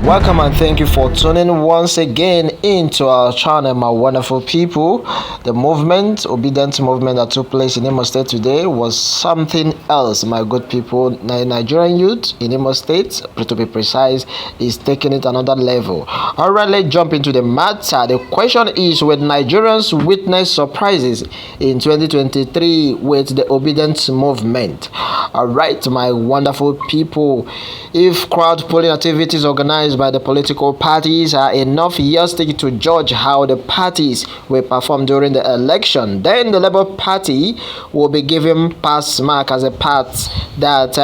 Welcome and thank you for tuning once again into our channel, my wonderful people. The obedient movement that took place in Imo State today was something else, my good people. Nigerian youth in Imo State, to be precise, is taking it another level. Alright, let's jump into the matter. The question is, will Nigerians witness surprises in 2023 with the obedient movement? Alright, my wonderful people, if crowd polling activities organized by the political parties are enough yardstick to judge how the parties will perform during the election, then the Labour Party will be given pass mark as a part that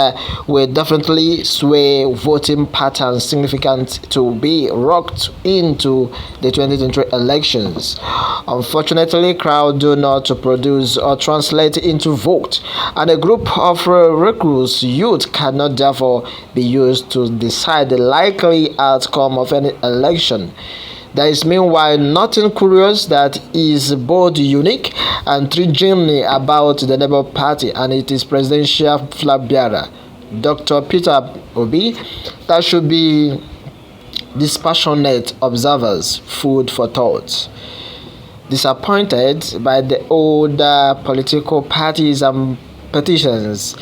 will definitely sway voting patterns significant to be rocked into the 2023 elections. Unfortunately, crowd do not produce or translate into vote, and a group of recruits youth cannot therefore be used to decide the likely outcome of any election. There is meanwhile nothing curious that is both unique and intriguing about the Labour Party and its presidential flag bearer, Dr. Peter Obi, that should be dispassionate observers food for thought. Disappointed by the older political parties and petitions,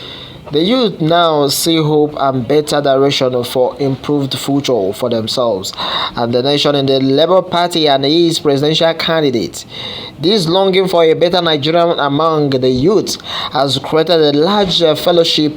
the youth now see hope and better direction for improved future for themselves and the nation in the Labour Party and its presidential candidate. This longing for a better Nigeria among the youth has created a large fellowship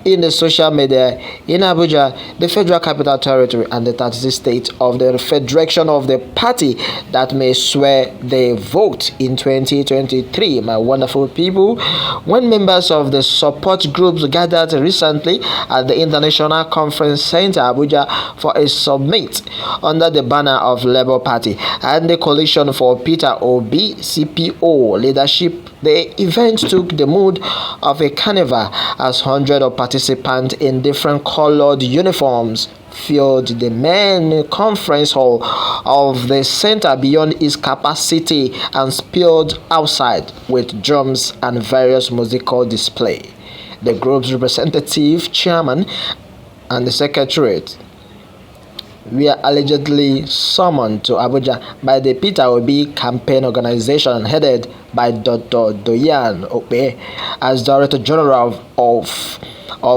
in the social media in Abuja, the Federal Capital Territory, and the 36 states of the federation of the party that may sway the vote in 2023. My wonderful people, when members of the support groups gathered recently at the International Conference Center Abuja for a summit under the banner of Labour Party and the Coalition for Peter Obi CPO leadership, the event took the mood of a carnival as hundreds of participants in different colored uniforms filled the main conference hall of the center beyond its capacity and spilled outside with drums and various musical display. The group's representative, chairman, and the secretariat were allegedly summoned to Abuja by the Peter Obi campaign organization headed by Dr. Doyan Ope as Director General of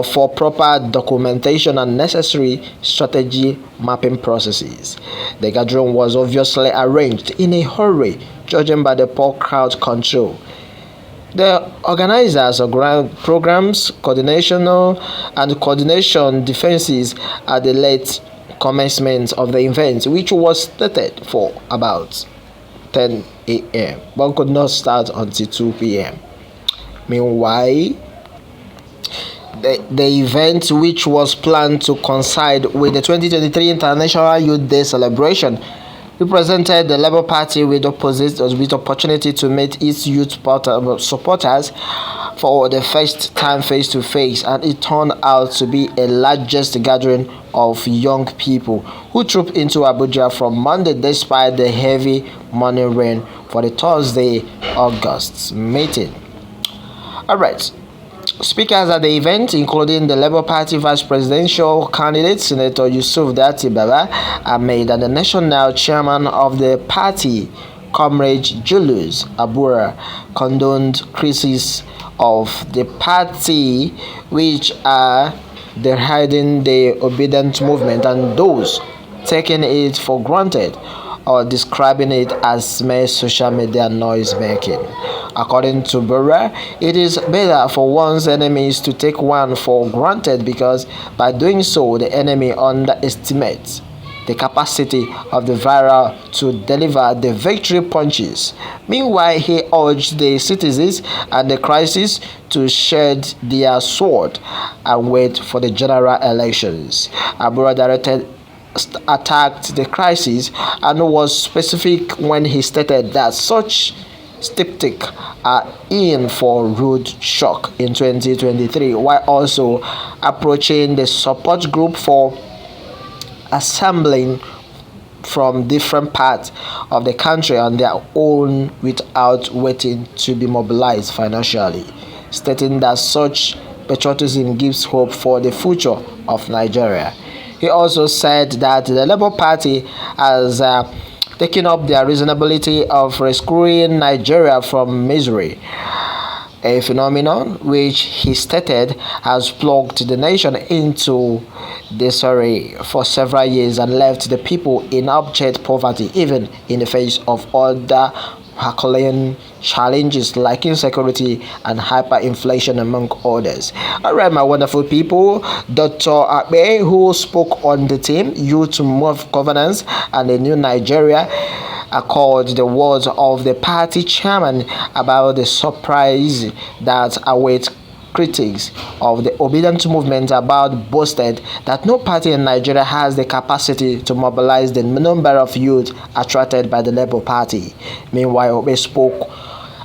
for proper documentation and necessary strategy mapping processes. The gathering was obviously arranged in a hurry, judging by the poor crowd control. The organizers of programs, coordination defenses at the late commencement of the event, which was stated for about 10 a.m. but could not start until 2 p.m. Meanwhile, the event, which was planned to coincide with the 2023 International Youth Day celebration, represented the Labour Party with opportunity to meet its youth supporters for the first time face to face, and it turned out to be a largest gathering of young people who trooped into Abuja from Monday despite the heavy morning rain for the Thursday August meeting. Alright. Speakers at the event, including the Labour Party Vice Presidential candidate Senator Yusuf Dati Baba Ahmed and the national chairman of the party, Comrade Julius Abura, condoned critics of the party which are deriding the obedient movement and those taking it for granted or describing it as mere social media noise making. According to Bura, it is better for one's enemies to take one for granted because by doing so, the enemy underestimates the capacity of the viral to deliver the victory punches. Meanwhile, he urged the citizens and the crisis to shed their sword and wait for the general elections. Abura attacked the crisis and was specific when he stated that such skeptics are in for rude shock in 2023, while also approaching the support group for assembling from different parts of the country on their own without waiting to be mobilized financially, stating that such patriotism gives hope for the future of Nigeria. He also said that the Labour Party has taken up the reasonability of rescuing Nigeria from misery, a phenomenon which he stated has plugged the nation into disarray for several years and left the people in abject poverty, even in the face of other Herculean challenges like insecurity and hyperinflation, among others. Alright, my wonderful people, Dr. Abe, who spoke on the theme Youth Move Governance and the New Nigeria, called the words of the party chairman about the surprise that awaits critics of the obedient movement about boasted that no party in Nigeria has the capacity to mobilize the number of youth attracted by the Labour Party. Meanwhile, Obe spoke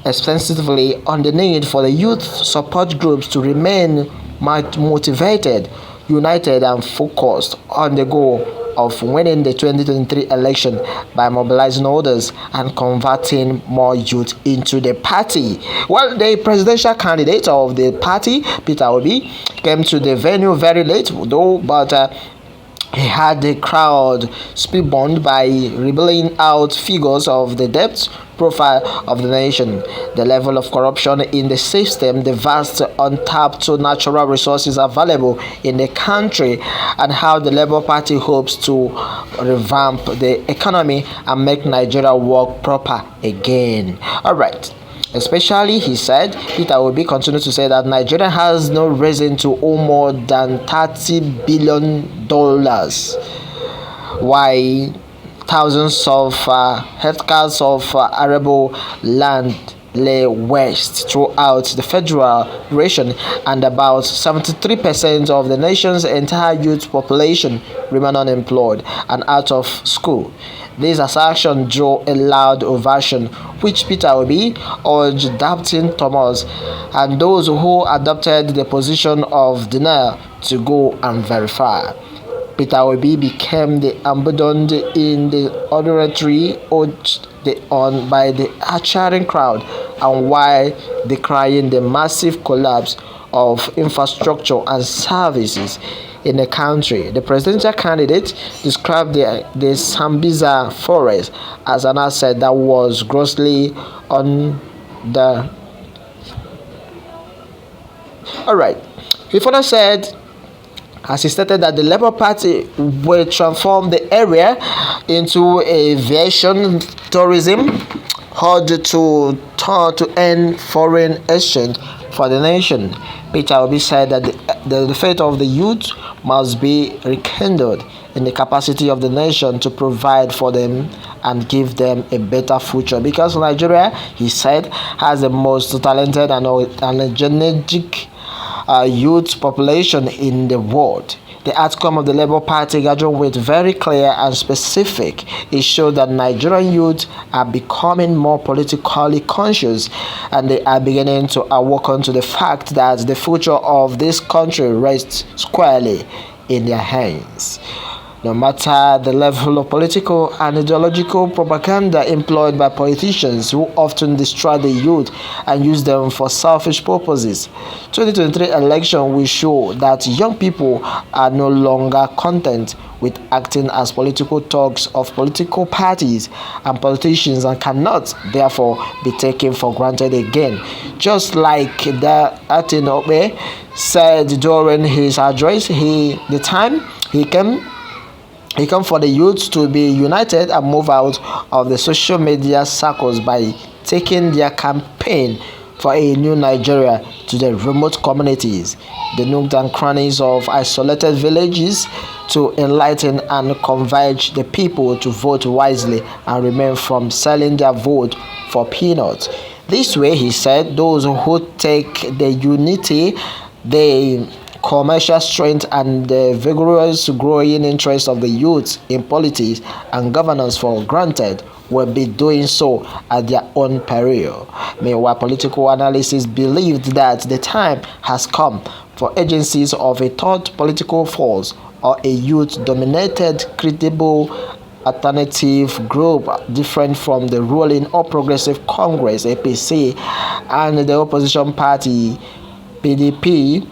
extensively on the need for the youth support groups to remain motivated, united and focused on the goal of winning the 2023 election by mobilizing others and converting more youth into the party. Well, the presidential candidate of the party, Peter Obi, came to the venue very late, though, but he had the crowd speedbound by revealing out figures of the debt profile of the nation, the level of corruption in the system, the vast untapped natural resources available in the country, and how the Labour Party hopes to revamp the economy and make Nigeria work proper again. Alright. Especially, he said, Peter Obi continued to say that Nigeria has no reason to owe more than $30 billion, while thousands of hectares of arable land lay waste throughout the federation, and about 73% of the nation's entire youth population remain unemployed and out of school. This assertion drew a loud ovation, which Peter Obi urged doubting Thomas and those who adopted the position of denial to go and verify. Peter Obi became the ambassador in the oratory urged on by the cheering crowd, and while decrying the massive collapse of infrastructure and services in the country. The presidential candidate described the Sambisa forest as an asset that was grossly under. Alright, he further said, as he stated, that the Labour Party will transform the area into aviation tourism hub to end foreign exchange for the nation. Peter Obi said that the fate of the youth must be rekindled in the capacity of the nation to provide for them and give them a better future, because Nigeria, he said, has the most talented and energetic youth population in the world. The outcome of the Labour Party gathering was very clear and specific. It showed that Nigerian youth are becoming more politically conscious, and they are beginning to awaken to the fact that the future of this country rests squarely in their hands. No matter the level of political and ideological propaganda employed by politicians who often destroy the youth and use them for selfish purposes, 2023 election will show that young people are no longer content with acting as political thugs of political parties and politicians, and cannot therefore be taken for granted again. Just like the Atin Obe said during his address, he came for the youth to be united and move out of the social media circles by taking their campaign for a new Nigeria to the remote communities, the nooks and crannies of isolated villages, to enlighten and converge the people to vote wisely and remain from selling their vote for peanuts. This way, he said, those who take the unity, the commercial strength and the vigorous growing interest of the youth in politics and governance for granted will be doing so at their own peril. Meanwhile, political analysts believed that the time has come for agencies of a third political force or a youth-dominated, credible alternative group different from the ruling All Progressive Congress (APC) and the opposition party (PDP)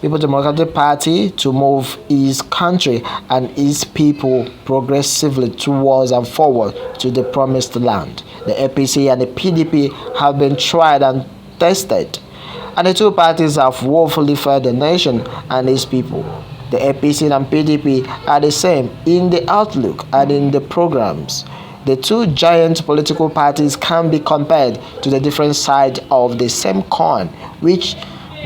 People Democratic Party to move his country and his people progressively towards and forward to the promised land. The APC and the PDP have been tried and tested, and the two parties have woefully failed the nation and its people. The APC and PDP are the same in the outlook and in the programs. The two giant political parties can be compared to the different sides of the same coin, which,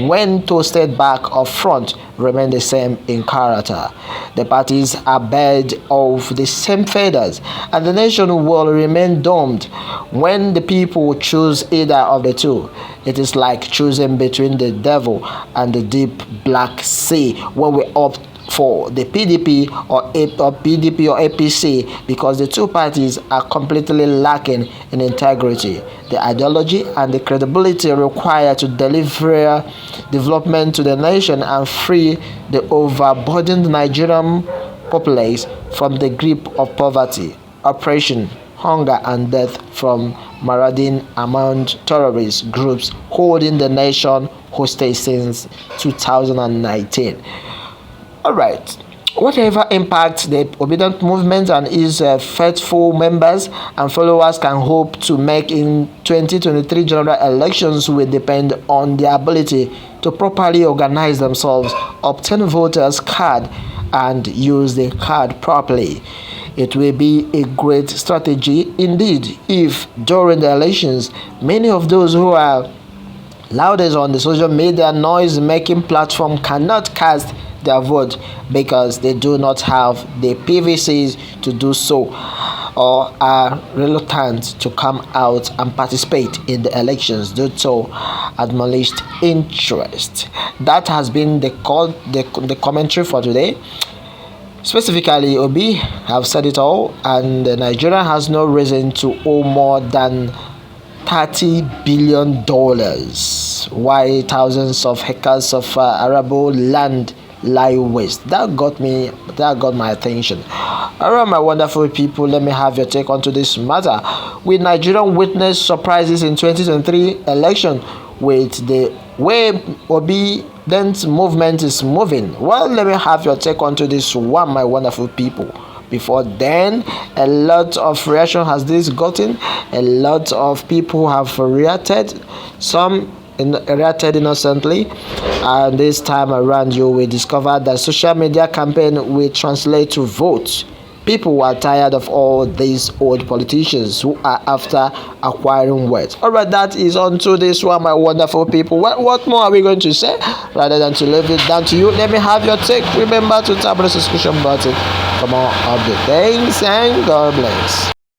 when toasted back or front, remain the same in character. The parties are birds of the same feathers, and the nation will remain doomed when the people choose either of the two. It is like choosing between the devil and the deep black sea when we opt for the PDP or APC, because the two parties are completely lacking in integrity, the ideology, and the credibility required to deliver development to the nation and free the overburdened Nigerian populace from the grip of poverty, oppression, hunger, and death from marauding armed terrorist groups holding the nation hostage since 2019. Alright, whatever impact the obedient movement and its faithful members and followers can hope to make in 2023 general elections will depend on their ability to properly organize themselves, obtain voters' card, and use the card properly. It will be a great strategy indeed if during the elections many of those who are loudest on the social media noise-making platform cannot cast their vote because they do not have the PVCs to do so, or are reluctant to come out and participate in the elections due to admonished interest. That has been the commentary for today. Specifically, Obi have said it all, and Nigeria has no reason to owe more than $30 billion, while thousands of hectares of arable land lie waste. That got my attention. Alright, my wonderful people, let me have your take onto this matter. Will Nigeria witness surprises in 2023 election with the way obedient movement is moving? Well, let me have your take onto this one, my wonderful people. Before then, a lot of reaction has this gotten. A lot of people have reacted. Some reacted innocently, and this time around you will discover that social media campaign will translate to votes. People are tired of all these old politicians who are after acquiring words. Alright, that is on to this one, my wonderful people. What more are we going to say? Rather than to leave it down to you, let me have your take. Remember to tap on the subscription button for more updates. Thanks and God bless.